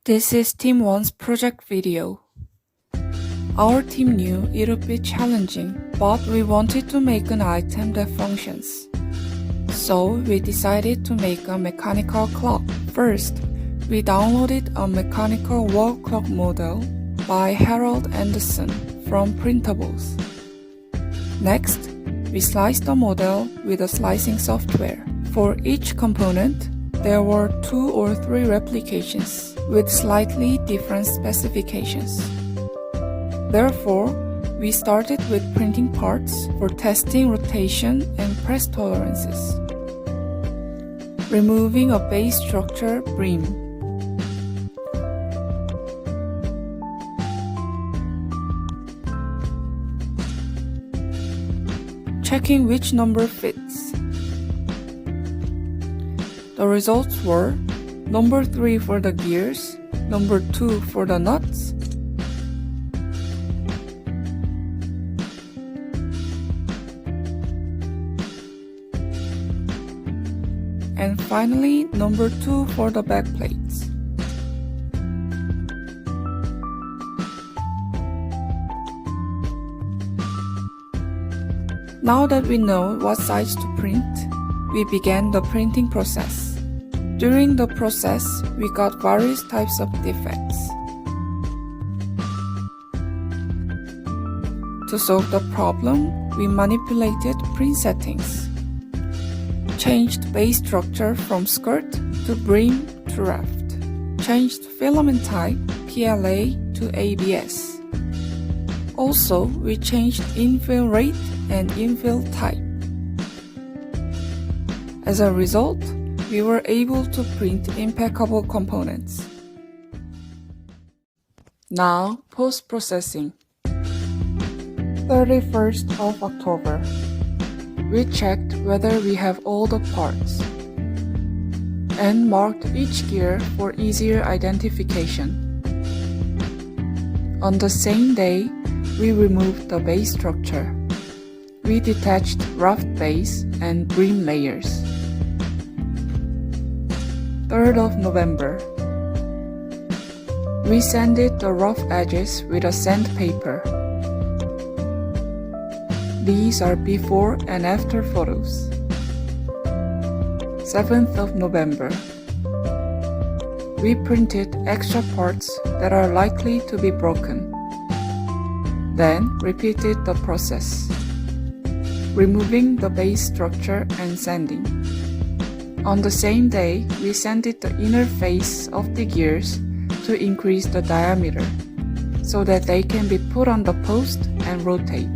This is Team 1's project video. Our team knew it would be challenging, but we wanted to make an item that functions. So we decided to make a mechanical clock. First, we downloaded a mechanical wall clock model by Harold Anderson from Printables. Next, we sliced the model with a slicing software. For each component, there were 2 or 3 replications with slightly different specifications. Therefore, we started with printing parts for testing rotation and press tolerances. Removing a base structure brim. Checking which number fits. The results were number 3 for the gears, number 2 for the nuts, and finally number 2 for the back plates. Now that we know what size to print, we began the printing process. During the process, we got various types of defects. To solve the problem, we manipulated print settings, changed base structure from skirt to brim to raft, changed filament type PLA to ABS. Also, we changed infill rate and infill type. As a result, we were able to print impeccable components. Now, post-processing. 31st of October. We checked whether we have all the parts and marked each gear for easier identification. On the same day, we removed the base structure. We detached raft base and brim layers. 3rd of November. We sanded the rough edges with a sandpaper. These are before and after photos. 7th of November. We printed extra parts that are likely to be broken. Then repeated the process, removing the base structure and sanding. On the same day, we sanded the inner face of the gears to increase the diameter so that they can be put on the post and rotate.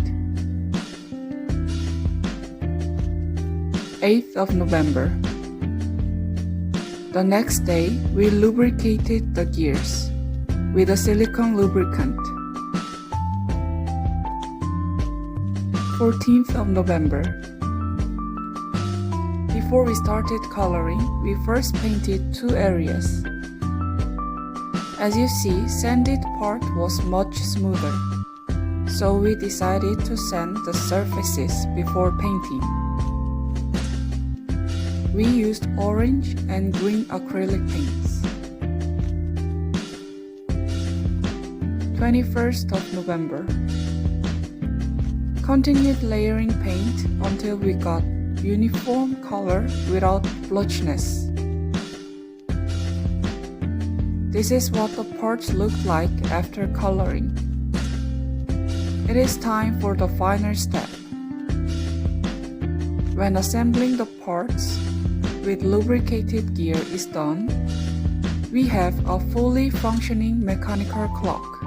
8th of November. The next day, we lubricated the gears with a silicone lubricant. 14th of November. Before we started coloring, we first painted 2 areas. As you see, sanded part was much smoother, so we decided to sand the surfaces before painting. We used orange and green acrylic paints. 21st of November. Continued layering paint until we got uniform color without blotchiness. This is what the parts looked like after coloring. It is time for the final step. When assembling the parts with lubricated gear is done, we have a fully functioning mechanical clock.